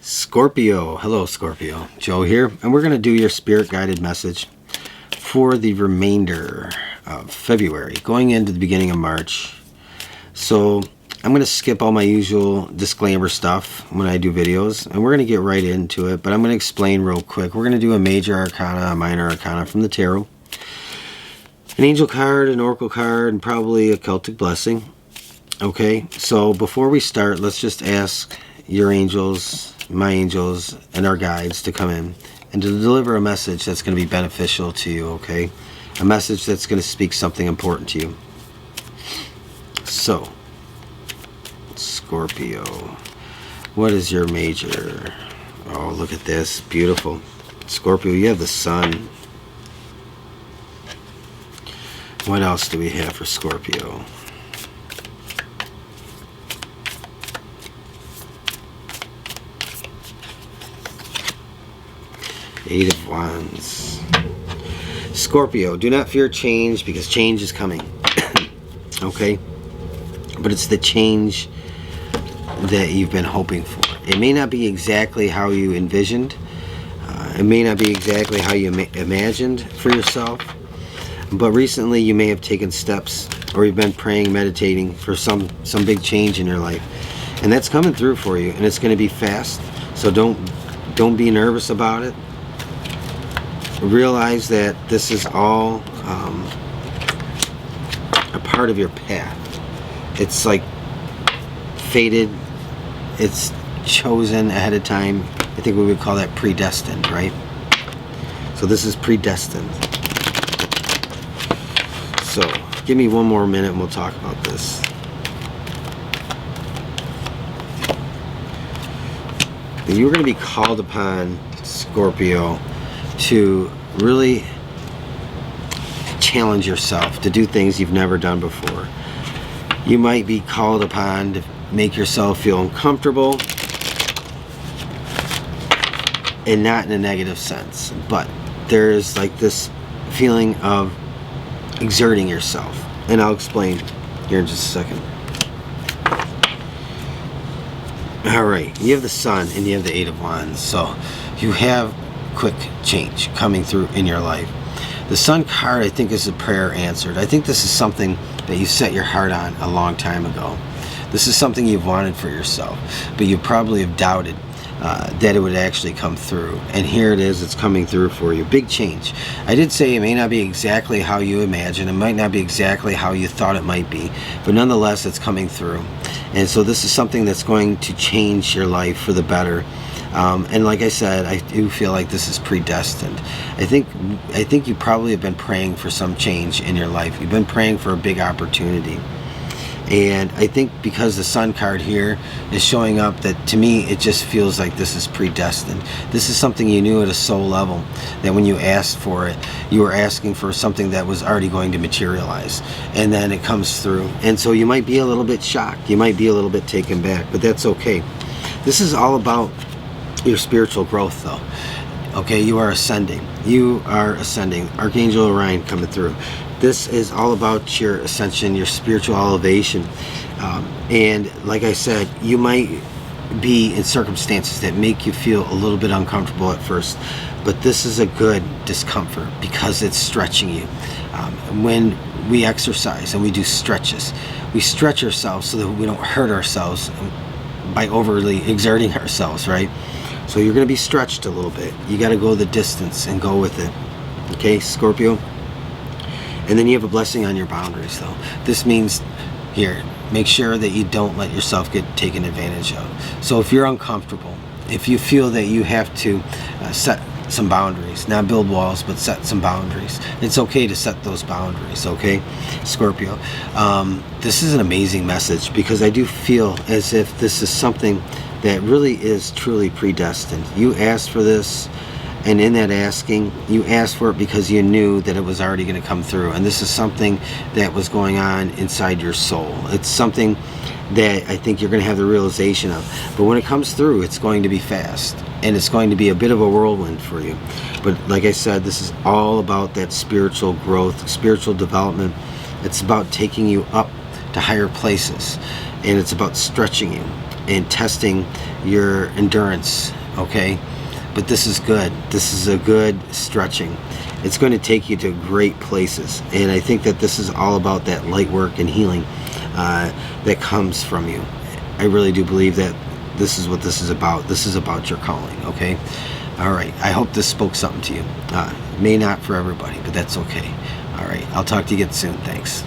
Scorpio, hello Scorpio, Joe here, and we're going to do your spirit guided message for the remainder of February, going into the beginning of March. So I'm going to skip all my usual disclaimer stuff when I do videos, and we're going to get right into it, but I'm going to explain real quick. We're going to do a major arcana, a minor arcana from the tarot, an angel card, an oracle card, and probably a Celtic blessing. Okay, so before we start, let's just ask your angels, my angels, and our guides to come in and to deliver a message that's going to be beneficial to you, okay? A message that's going to speak something important to you. So, Scorpio, what is your major? Oh, look at this. Beautiful. Scorpio, you have the sun. What else do we have for Scorpio? Eight of Wands. Scorpio, do not fear change because change is coming. Okay? But it's the change that you've been hoping for. It may not be exactly how you envisioned. It may not be exactly how you imagined for yourself. But recently you may have taken steps, or you've been praying, meditating for some big change in your life. And that's coming through for you, and it's going to be fast. So don't be nervous about it. Realize that this is all a part of your path. It's like fated. It's chosen ahead of time. I think we would call that predestined, right? So this is predestined. So give me one more minute and we'll talk about this. You're going to be called upon, Scorpio, to really challenge yourself to do things you've never done before. You might be called upon to make yourself feel uncomfortable, and not in a negative sense, but there's like this feeling of exerting yourself, and I'll explain here in just a second. Alright, you have the Sun and you have the Eight of Wands, so you have quick change coming through in your life. The Sun card, I think, is a prayer answered. I think this is something that you set your heart on a long time ago. This is something you've wanted for yourself, but you probably have doubted that it would actually come through. And here it is, it's coming through for you. Big change. I did say it may not be exactly how you imagine. It might not be exactly how you thought it might be, but nonetheless, it's coming through. And so this is something that's going to change your life for the better. And like I said, I do feel like this is predestined. I think you probably have been praying for some change in your life. You've been praying for a big opportunity. And I think because the Sun card here is showing up, that to me it just feels like this is predestined. This is something you knew at a soul level, that when you asked for it, you were asking for something that was already going to materialize, and then it comes through. And so you might be a little bit shocked, you might be a little bit taken back, but that's okay. This is all about your spiritual growth, though. Okay, you are ascending. You are ascending. Archangel Orion coming through. This is all about your ascension, your spiritual elevation. And like I said, you might be in circumstances that make you feel a little bit uncomfortable at first, but this is a good discomfort because it's stretching you. When we exercise and we do stretches, we stretch ourselves so that we don't hurt ourselves by overly exerting ourselves, right? So you're going to be stretched a little bit. You got to go the distance and go with it. Okay, Scorpio? And then you have a blessing on your boundaries, though. This means, here, make sure that you don't let yourself get taken advantage of. So if you're uncomfortable, if you feel that you have to set some boundaries, not build walls, but set some boundaries, it's okay to set those boundaries, okay, Scorpio? This is an amazing message because I do feel as if this is something that really is truly predestined. You asked for this, and in that asking, you asked for it because you knew that it was already going to come through. And this is something that was going on inside your soul. It's something that I think you're going to have the realization of. But when it comes through, it's going to be fast, and it's going to be a bit of a whirlwind for you. But like I said, this is all about that spiritual growth, spiritual development. It's about taking you up to higher places, and it's about stretching you. and testing your endurance, okay? But this is good. This is a good stretching. It's going to take you to great places, and I think that this is all about that light work and healing that comes from you. I really do believe that this is what this is about. This is about your calling, okay? All right, I hope this spoke something to you. May not for everybody, but that's okay. All right, I'll talk to you again soon. Thanks.